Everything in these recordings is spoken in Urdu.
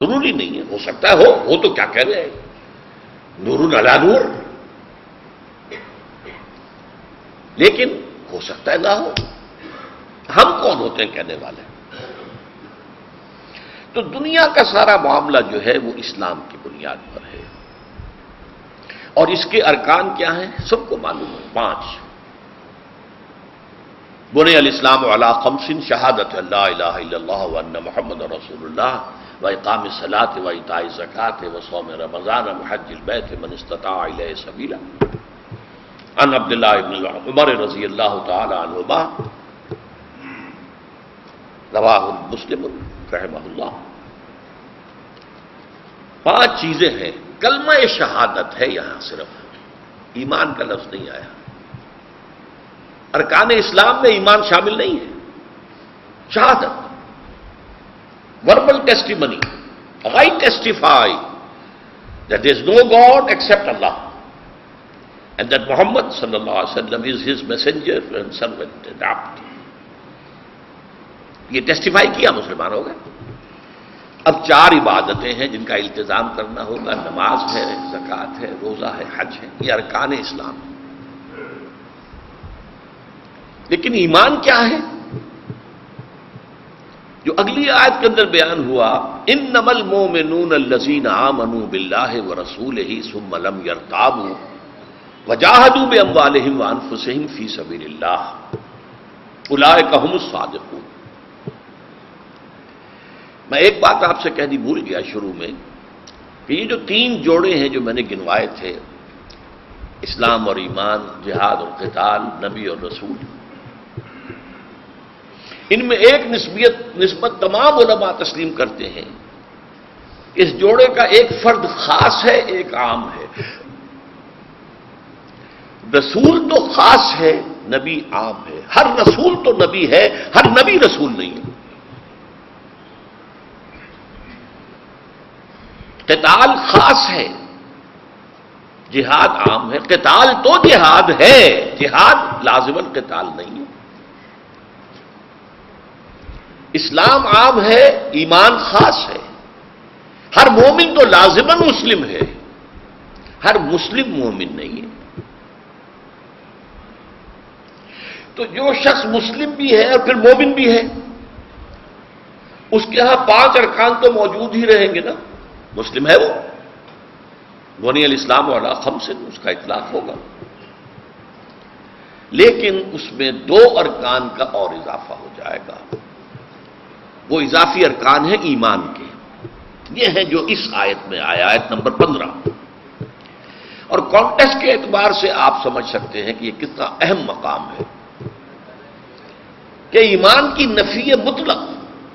ضروری نہیں ہے، ہو سکتا ہے ہو تو کیا کہہ رہے ہیں، نور علی نور، لیکن ہو سکتا ہے نہ ہو، ہم کون ہوتے ہیں کہنے والے؟ تو دنیا کا سارا معاملہ جو ہے وہ اسلام کی بنیاد پر ہے، اور اس کے ارکان کیا ہیں سب کو معلوم ہے، 5۔ بنی الاسلام علی 5: شہادت لا الہ الا اللہ وان محمد رسول اللہ واقام الصلاۃ وایتاء الزکاۃ وصوم رمضان وحج البیت من استطاع الیہ سبیلا۔ عن عبداللہ بن عمر رضی اللہ تعالی عنہما، رواہ مسلم رحمہ اللہ۔ 5 چیزیں ہیں، کلمہ شہادت ہے، یہاں صرف ایمان کا لفظ نہیں آیا۔ ارکان اسلام میں ایمان شامل نہیں ہے، شہادت، verbal testimony, I testify that there is no God except Allah and that Muhammad sallallahu alaihi wasallam is his messenger and servant and abd۔ یہ ٹیسٹیفائی کیا مسلمان ہو گئے۔ اب 4 عبادتیں ہیں جن کا التزام کرنا ہوگا، نماز ہے، زکوٰۃ ہے، روزہ ہے، حج ہے، یہ ارکان اسلام ہے۔ لیکن ایمان کیا ہے؟ جو اگلی آیت کے اندر بیان ہوا، انما المؤمنون الذین آمنوا باللہ ورسولہ ثم لم یرتابوا وجاہدوا باموالہم وانفسہم فی سبیل اللہ اولئک ھم الصادقون۔ میں ایک بات آپ سے کہنی بھول گیا شروع میں، کہ یہ جو 3 جوڑے ہیں جو میں نے گنوائے تھے، اسلام اور ایمان، جہاد اور قتال، نبی اور رسول، ان میں ایک نسبت تمام علماء تسلیم کرتے ہیں، اس جوڑے کا ایک فرد خاص ہے، ایک عام ہے۔ رسول تو خاص ہے، نبی عام ہے۔ ہر رسول تو نبی ہے، ہر نبی رسول نہیں ہے۔ قتال خاص ہے، جہاد عام ہے۔ قتال تو جہاد ہے، جہاد لازم القتال نہیں ہے۔ اسلام عام ہے، ایمان خاص ہے۔ ہر مومن تو لازماً مسلم ہے، ہر مسلم مومن نہیں ہے۔ تو جو شخص مسلم بھی ہے اور پھر مومن بھی ہے، اس کے ہاں 5 ارکان تو موجود ہی رہیں گے نا، مسلم ہے وہ، بنی الاسلام علی 5 اس کا اطلاق ہوگا۔ لیکن اس میں 2 ارکان کا اور اضافہ ہو جائے گا، وہ اضافی ارکان ہیں ایمان کے۔ یہ ہے جو اس آیت میں آیا، آیت نمبر 15۔ اور کانٹیکسٹ کے اعتبار سے آپ سمجھ سکتے ہیں کہ یہ کتنا اہم مقام ہے، کہ ایمان کی نفی مطلق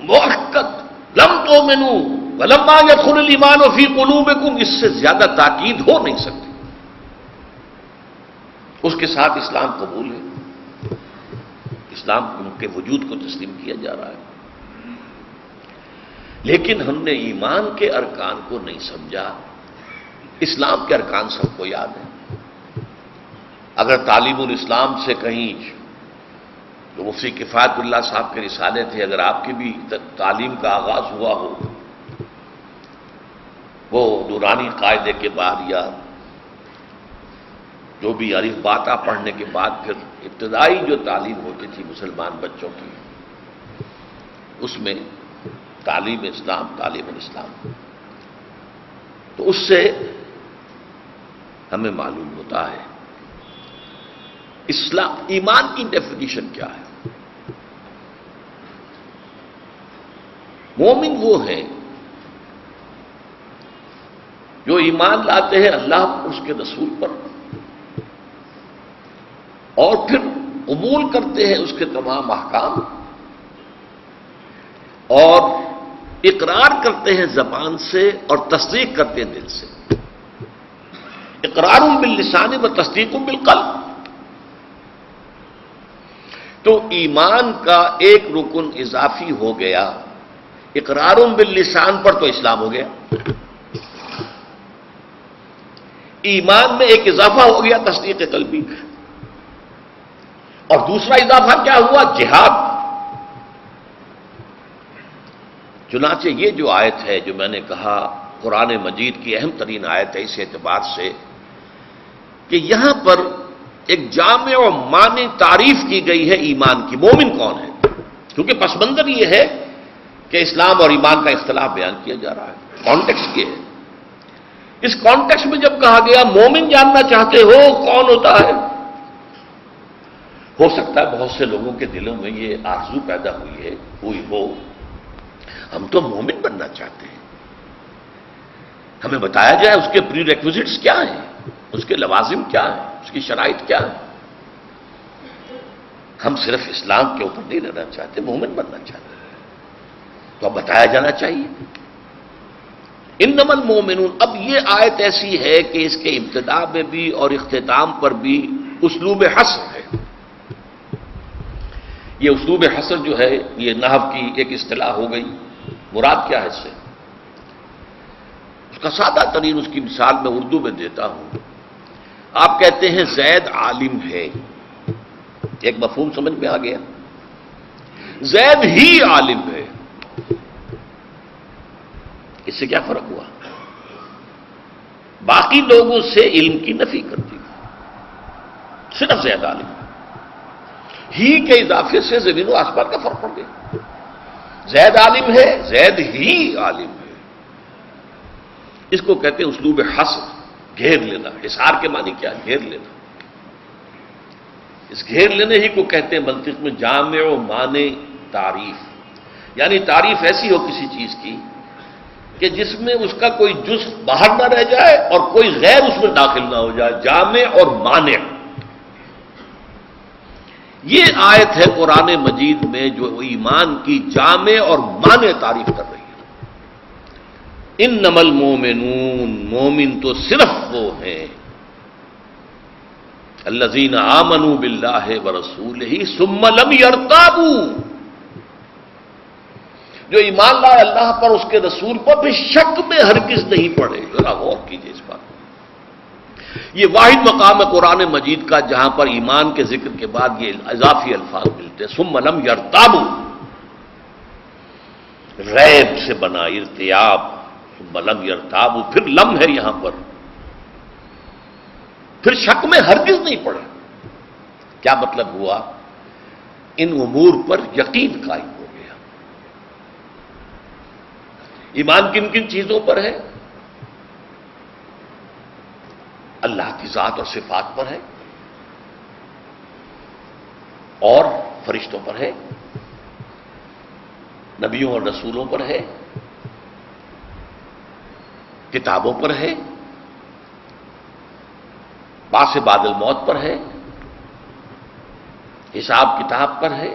مؤکد، لم تؤمنوا ولما يدخل الایمان فی قلوبکم، اس سے زیادہ تاکید ہو نہیں سکتی۔ اس کے ساتھ اسلام قبول ہے، اسلام کے وجود کو تسلیم کیا جا رہا ہے۔ لیکن ہم نے ایمان کے ارکان کو نہیں سمجھا۔ اسلام کے ارکان سب کو یاد ہیں۔ اگر تعلیم الاسلام سے کہیں تو مفتی کفایت اللہ صاحب کے رسالے تھے، اگر آپ کی بھی تعلیم کا آغاز ہوا ہو وہ نورانی قاعدے کے بعد یا جو بھی الف باتا پڑھنے کے بعد، پھر ابتدائی جو تعلیم ہوتی تھی مسلمان بچوں کی، اس میں تعلیم اسلام، تعلیم الاسلام، تو اس سے ہمیں معلوم ہوتا ہے اسلام، ایمان کی ڈیفینیشن کیا ہے۔ مومن وہ ہیں جو ایمان لاتے ہیں اللہ پر، اس کے رسول پر، اور پھر قبول کرتے ہیں اس کے تمام احکام، اور اقرار کرتے ہیں زبان سے اور تصدیق کرتے ہیں دل سے۔ اقرار باللسان و تصدیق بالقلب۔ تو ایمان کا ایک رکن اضافی ہو گیا، اقرار باللسان پر تو اسلام ہو گیا، ایمان میں ایک اضافہ ہو گیا تصدیق قلبی، اور دوسرا اضافہ کیا ہوا؟ جہاد۔ چنانچہ یہ جو آیت ہے جو میں نے کہا قرآن مجید کی اہم ترین آیت ہے اس اعتبار سے کہ یہاں پر ایک جامع و معنی تعریف کی گئی ہے ایمان کی. مومن کون ہے؟ کیونکہ پس منظر یہ ہے کہ اسلام اور ایمان کا اختلاف بیان کیا جا رہا ہے. کانٹیکسٹ یہ ہے. اس کانٹیکسٹ میں جب کہا گیا مومن جاننا چاہتے ہو کون ہوتا ہے، ہو سکتا ہے بہت سے لوگوں کے دلوں میں یہ آرزو پیدا ہوئی ہو ہم تو مومن بننا چاہتے ہیں، ہمیں بتایا جائے اس کے پری ریکوزٹس کیا ہیں، اس کے لوازم کیا ہیں، اس کی شرائط کیا ہیں. ہم صرف اسلام کے اوپر نہیں رہنا چاہتے، مومن بننا چاہتے ہیں، تو اب بتایا جانا چاہیے. انما المومنون، اب یہ آیت ایسی ہے کہ اس کے ابتدا میں بھی اور اختتام پر بھی اسلوب حصر ہے. یہ اسلوب حصر جو ہے یہ نحو کی ایک اصطلاح ہو گئی. مراد کیا ہے اس سے؟ اس کا سادہ ترین اس کی مثال میں اردو میں دیتا ہوں. آپ کہتے ہیں زید عالم ہے، ایک مفہوم سمجھ میں آ گیا. زید ہی عالم ہے، اس سے کیا فرق ہوا؟ باقی لوگوں سے علم کی نفی کر دی، صرف زید عالم ہے. ہی کے اضافے سے زمین و آسمان کا فرق پڑ گیا. زید عالم ہے، زید ہی عالم ہے. اس کو کہتے ہیں اسلوب حصر، گھیر لینا. حصار کے معنی کیا؟ گھیر لینا. اس گھیر لینے ہی کو کہتے ہیں منطق میں جامع و معنی تعریف. یعنی تعریف ایسی ہو کسی چیز کی کہ جس میں اس کا کوئی جزء باہر نہ رہ جائے اور کوئی غیر اس میں داخل نہ ہو جائے. جامع اور مانع. یہ آیت ہے قرآن مجید میں جو ایمان کی جامع اور مانع تعریف کر رہی ہے. انما المومنون، مومن تو صرف وہ ہیں الذین آمنوا باللہ ورسولہ ثم لم یرتابوا، جو ایمان لائے اللہ پر اس کے رسول پر پھر شک میں ہرگز نہیں پڑے. ذرا غور کیجیے اس بات. یہ واحد مقام ہے قرآن مجید کا جہاں پر ایمان کے ذکر کے بعد یہ اضافی الفاظ ملتے ہیں. ثم لم یرتابوا، ریب سے بنا ارتیاب. ثم لم یرتابوا، پھر لم ہے یہاں پر، پھر شک میں ہرگز نہیں پڑے. کیا مطلب ہوا؟ ان امور پر یقین قائم ہو گیا. ایمان کن کن چیزوں پر ہے؟ اللہ کی ذات اور صفات پر ہے، اور فرشتوں پر ہے، نبیوں اور رسولوں پر ہے، کتابوں پر ہے، باس بعد الموت پر ہے، حساب کتاب پر ہے،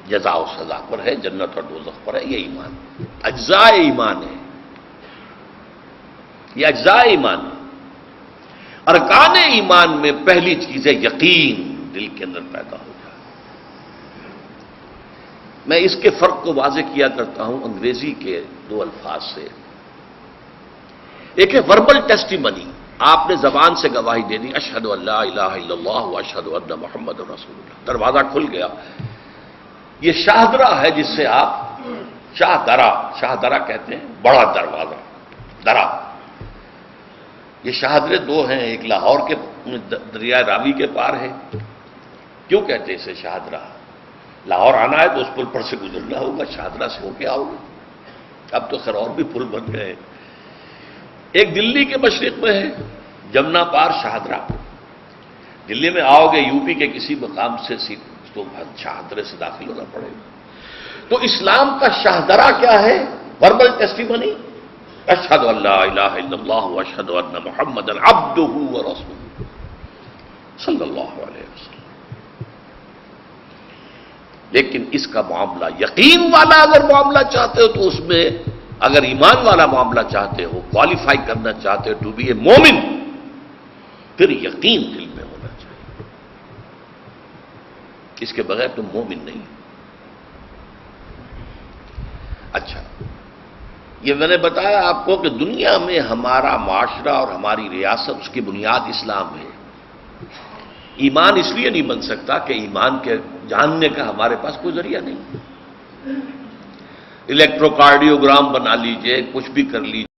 جزا و سزا پر ہے، جنت اور دوزخ پر ہے. یہ ایمان اجزاء ایمان ہے. یہ اجزاء ایمان ہے. ارکان ایمان میں پہلی چیز ہے یقین، دل کے اندر پیدا ہو جائے. میں اس کے فرق کو واضح کیا کرتا ہوں انگریزی کے دو الفاظ سے. ایک ہے وربل ٹیسٹیمنی، آپ نے زبان سے گواہی دے دی اشہد ان لا الہ الا اللہ واشہد ان محمد رسول اللہ، دروازہ کھل گیا. یہ شاہدرہ ہے جس سے آپ شاہدرہ کہتے ہیں، بڑا دروازہ درا. یہ شاہدرے دو ہیں، ایک لاہور کے دریائے راوی کے پار ہے. کیوں کہتے ہیں اسے شاہدرہ؟ لاہور آنا ہے تو اس پل پر سے گزرنا ہوگا، شاہدرہ سے ہو کے آؤ گے. اب تو خیر اور بھی پل بن گئے. ایک دلی کے مشرق میں ہے جمنا پار شاہدرہ. دلی میں آؤ گے یو پی کے کسی مقام سے تو شاہدرے سے داخل ہونا پڑے گا. تو اسلام کا شاہدرہ کیا ہے؟ وربل ٹیسٹیمنی، اشہد ان لا الہ الا اللہ واشہد ان محمد عبدہ ورسولہ صلی اللہ علیہ وسلم. لیکن اس کا معاملہ یقین والا اگر معاملہ چاہتے ہو تو اس میں اگر ایمان والا معاملہ چاہتے ہو، کوالیفائی کرنا چاہتے ہو ٹو بی اے مومن، پھر یقین دل میں ہونا چاہیے. اس کے بغیر تم مومن نہیں. اچھا، یہ میں نے بتایا آپ کو کہ دنیا میں ہمارا معاشرہ اور ہماری ریاست اس کی بنیاد اسلام ہے. ایمان اس لیے نہیں بن سکتا کہ ایمان کے جاننے کا ہمارے پاس کوئی ذریعہ نہیں. الیکٹروکارڈیوگرام بنا لیجئے، کچھ بھی کر لیجئے۔